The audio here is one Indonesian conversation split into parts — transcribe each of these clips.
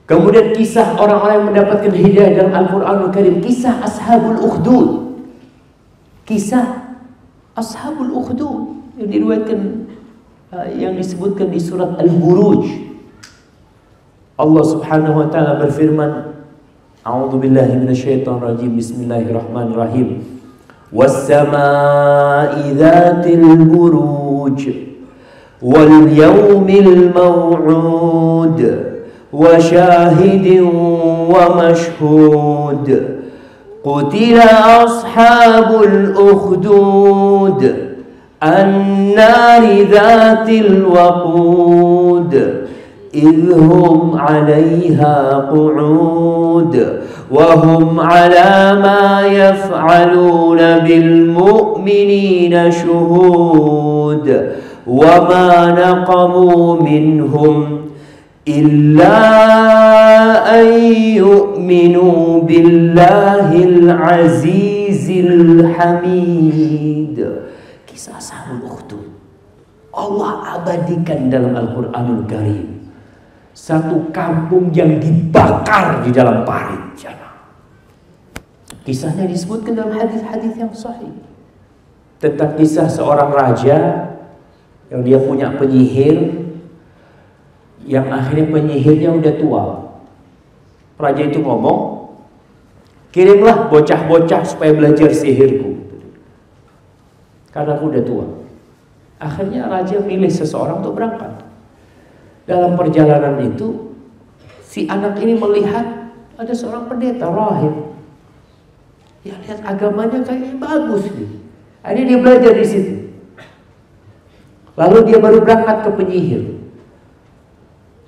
Kemudian kisah orang-orang yang mendapatkan hidayah dalam Al-Quranul Karim, kisah Ashabul Ukhdud. Kisah Ashabul Ukhdud yang diriwayatkan, yang disebutkan di surat Al-Buruj. Allah Subhanahu wa taala berfirman, A'udzu billahi minasyaitonir rajim. Bismillahirrahmanirrahim. Was-samaa'i dzatil buruj wal yawmil maw'ud wa syahidin wa mashhud qutila ashabul ukhdud an-nari dzatil waqud idhum 'alaiha qu'ud wa hum 'ala ma yaf'aluna bil mu'minina shuhud wa ma naqamu minhum illa an yu'minu billahil azizil hamid. Kisah Ashabul Ukhdud Allah abadikan dalam Al-Quranul Karim. Satu kampung yang dibakar di dalam parit. Kisahnya disebutkan dalam hadis-hadis yang sahih tentang kisah seorang raja yang dia punya penyihir, yang akhirnya penyihirnya udah tua. Raja itu ngomong, kirimlah bocah-bocah supaya belajar sihirku, karena aku udah tua. Akhirnya raja milih seseorang untuk berangkat. Dalam perjalanan itu, si anak ini melihat ada seorang pendeta rahib. Ya, lihat agamanya kayaknya bagus nih. Akhirnya dia belajar di situ. Lalu dia baru berangkat ke penyihir.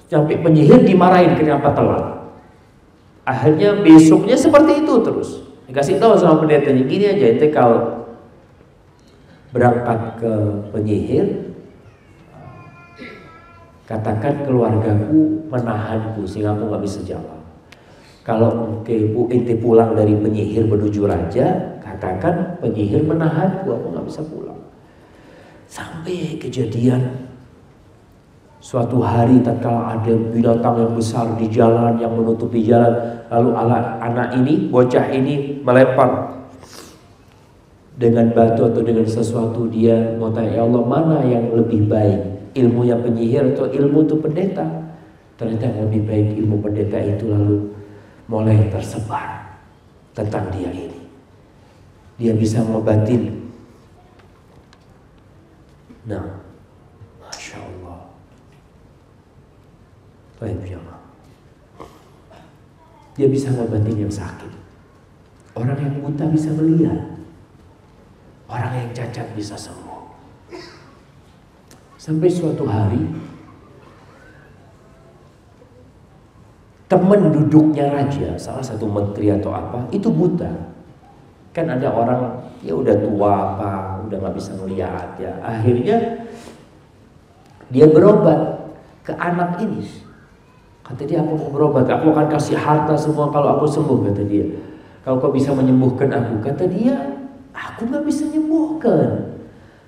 Sampai penyihir dimarahin kenapa telat. Akhirnya besoknya seperti itu terus. Dikasih tahu sama pendetanya, gini aja, ente kalau berangkat ke penyihir, katakan keluargaku menahanku sehingga aku nggak bisa jalan. Kalau ente pulang dari penyihir menuju raja, katakan penyihir menahanku, aku nggak bisa pulang. Sampai kejadian suatu hari tatkala ada binatang yang besar di jalan yang menutupi jalan, lalu anak ini, bocah ini melempar dengan batu atau dengan sesuatu. Dia mau tanya, ya Allah, mana yang lebih baik, ilmunya penyihir atau ilmu itu pendeta? Ternyata yang lebih baik ilmu pendeta itu. Lalu mulai tersebar tentang dia ini. Dia bisa ngobatin. Nah, Masya Allah. Baik, jamaah. Dia bisa ngobatin yang sakit. Orang yang buta bisa melihat. Orang yang cacat bisa sembuh. Sampai suatu hari, teman duduknya raja, salah satu menteri atau apa, itu buta. Kan ada orang, ya udah tua apa, udah gak bisa melihat ya. Akhirnya dia berobat ke anak ini. Kata dia, aku mau berobat, aku akan kasih harta semua kalau aku sembuh, kata dia. Kalau kau bisa menyembuhkan aku, kata dia, aku gak bisa menyembuhkan.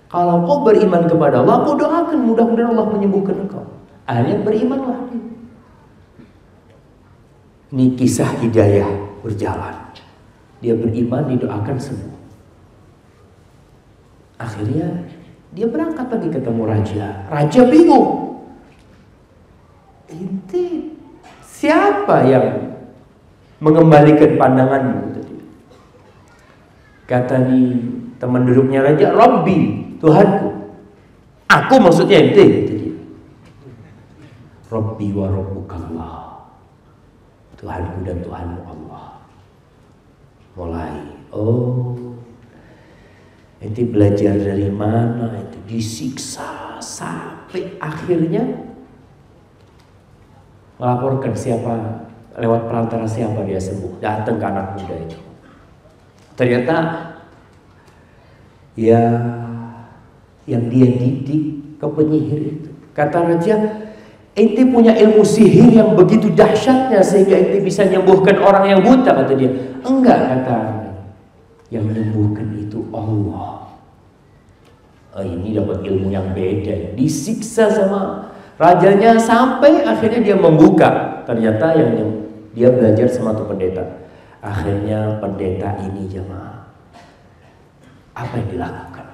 Kalau kau beriman kepada Allah, aku doakan mudah-mudahan Allah menyembuhkan engkau. Akhirnya berimanlah. Ini kisah hidayah berjalan. Dia beriman, didoakan sembuh. Akhirnya dia berangkat lagi ketemu raja. Raja bingung. Inti siapa yang mengembalikan pandanganmu? Kata nih teman duduknya raja, Rabbi, Tuhanku. Aku maksudnya ente, kata dia. Rabbi wa rabbukallah. Tuhanku dan Tuhanmu Allah. Mulai, oh, ente belajar dari mana? Itu disiksa sampai akhirnya melaporkan siapa, lewat perantara siapa dia sembuh. Datang ke anak muda itu. Ternyata ya yang dia didik ke penyihir itu. Kata raja, ente punya ilmu sihir yang begitu dahsyatnya sehingga ente bisa menyembuhkan orang yang buta, kata dia. Enggak, kata, yang menyembuhkan itu Allah. Ini dapat ilmu yang beda. Disiksa sama rajanya sampai akhirnya dia membuka. Ternyata yang dia belajar sama tuh pendeta. Akhirnya pendeta ini jemaah, apa yang dilakukan?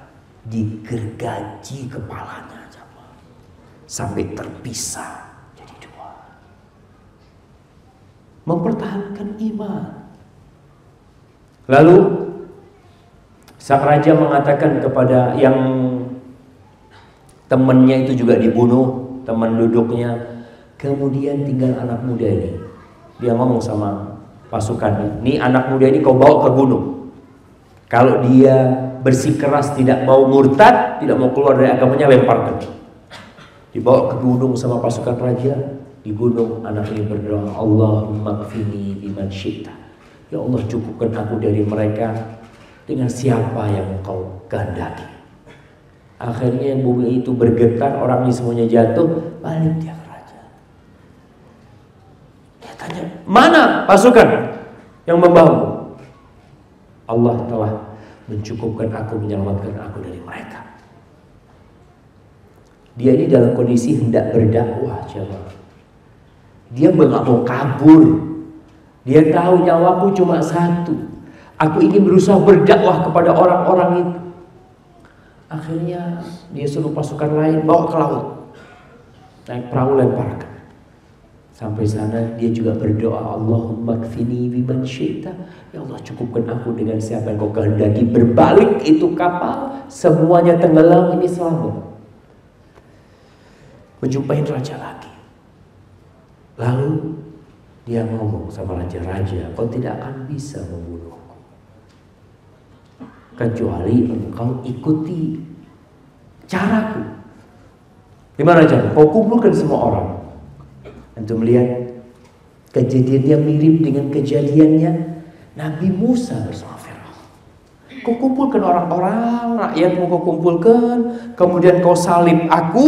Digergaji kepalanya jemaah, sampai terpisah jadi dua. Mempertahankan iman. Lalu sang raja mengatakan kepada yang temannya itu juga dibunuh, teman duduknya. Kemudian tinggal anak muda ini. Dia ngomong sama pasukannya, "Nih anak muda ini kau bawa ke gunung. Kalau dia bersikeras tidak mau murtad, tidak mau keluar dari agamanya, lemparkan." Dibawa ke gunung sama pasukan raja. Di gunung anak ini berdoa, "Allahumma kfini biman syi'ta." Ya Allah, cukupkan aku dari mereka dengan siapa yang kau kehendaki. Akhirnya bumi itu bergetar, orang ini semuanya jatuh, balik dia ke raja. Dia tanya, "Mana pasukan yang membawa?" "Allah telah mencukupkan aku, menyelamatkan aku dari mereka." Dia ini dalam kondisi hendak berdakwah, jemaah. Dia nggak mau kabur. Dia tahu nyawaku cuma satu. Aku ingin berusaha berdakwah kepada orang-orang itu. Akhirnya dia suruh pasukan lain bawa ke laut. Naik perahu, lemparkan. Sampai sana dia juga berdoa, "Allahumma kfini biman syi'ta." Ya Allah, cukupkan aku dengan siapa yang kau kehendaki. Berbalik itu kapal, semuanya tenggelam, ini selamat. Menjumpai raja lagi. Lalu dia ngomong sama raja-raja, "Kau tidak akan bisa membunuhku kecuali engkau ikuti caraku." Gimana cara? Kau kumpulkan semua orang. Antum melihat kejadiannya mirip dengan kejadiannya Nabi Musa bersama Firaun. Kau kumpulkan orang-orang, rakyatmu kau kumpulkan, kemudian kau salib aku,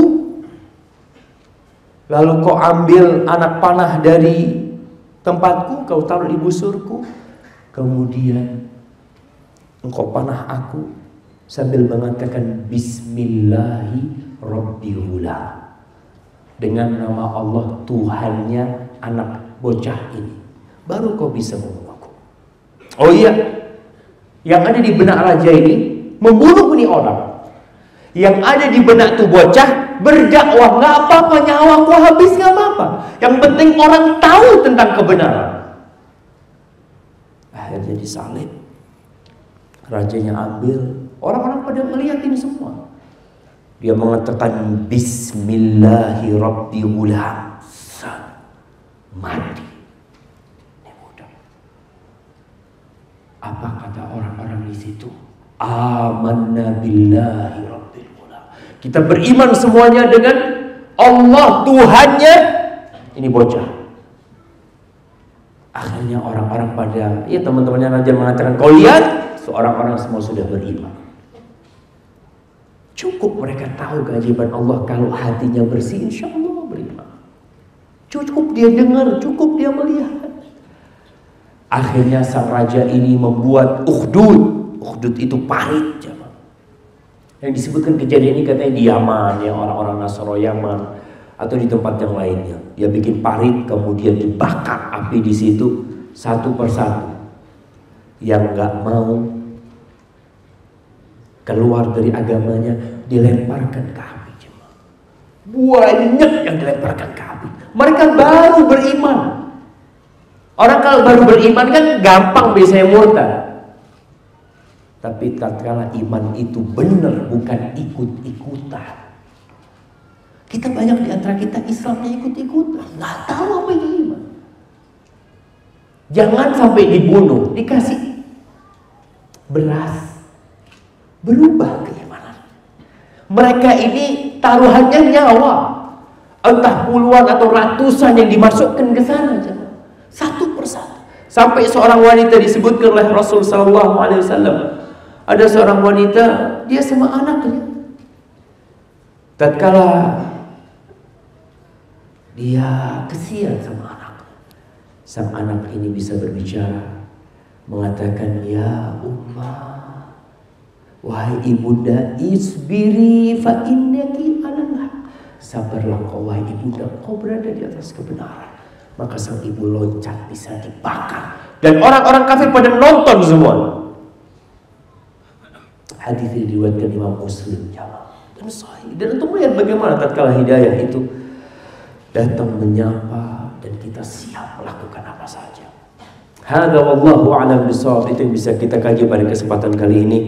lalu kau ambil anak panah dari tempatku, kau taruh di busurku, kemudian engkau panah aku sambil mengatakan Bismillahi Rabbil Ghulam, dengan nama Allah Tuhannya anak bocah ini, baru kau bisa membunuhku. Oh iya, yang ada di benak raja ini membunuh ini orang. Yang ada di benak tuh bocah berdakwah, nggak apa-apa, nyawaku habis nggak apa-apa. Yang penting orang tahu tentang kebenaran. Akhirnya disalib. Rajanya ambil, orang-orang pada melihat ini semua. Dia mengatakan Bismillahirrahmanirrahim. Mati. Ini mudah. Apa kata orang-orang di situ? Amanna billahi rabbil ulamin. Kita beriman semuanya dengan Allah Tuhannya ini bocah. Akhirnya orang-orang pada, ya teman-temannya raja mengatakan, "Kau lihat, seorang-orang semua sudah beriman." Cukup mereka tahu keajaiban Allah, kalau hatinya bersih, insya Allah beriman. Cukup dia dengar, cukup dia melihat. Akhirnya sang raja ini membuat ukhdud. Ukhdud itu parit, jemaah. Yang disebutkan kejadian ini katanya di Yaman, ya, orang-orang Nasara Yaman, atau di tempat yang lainnya. Dia bikin parit, kemudian dibakar api di situ satu persatu. Yang nggak mau keluar dari agamanya dilemparkan ke api, jemaah. Banyak yang dilemparkan ke api. Mereka baru beriman. Orang kalau baru beriman kan gampang biasanya murtad. Tapi tatkala iman itu benar, bukan ikut-ikutan. Kita banyak di antara kita Islamnya ikut-ikutan, nggak tahu apa itu iman. Jangan sampai dibunuh, dikasih beras, berubah keimanan. Mereka ini taruhannya nyawa, entah puluhan atau ratusan yang dimasukkan ke sana, satu persatu. Sampai seorang wanita disebutkan oleh Rasul Sallallahu Alaihi Wasallam. Ada seorang wanita, dia sama anaknya. Tatkala dia kesian sama anak, sang anak ini bisa berbicara, mengatakan, "Ya Ummah, Wahai ibunda, isbiri fa innaki alal haq. Sabarlah kau wahai ibunda, kau berada di atas kebenaran. Maka sang ibu loncat bisa dibakar. Dan orang-orang kafir pada nonton semua. Hadis ini diriwayatkan Imam Muslim dan sahih. Dan untuk melihat bagaimana tatkala hidayah itu datang menyapa dan kita siap melakukan apa saja. Hadza wallahu a'lam bishawab. Itu yang bisa kita kaji pada kesempatan kali ini.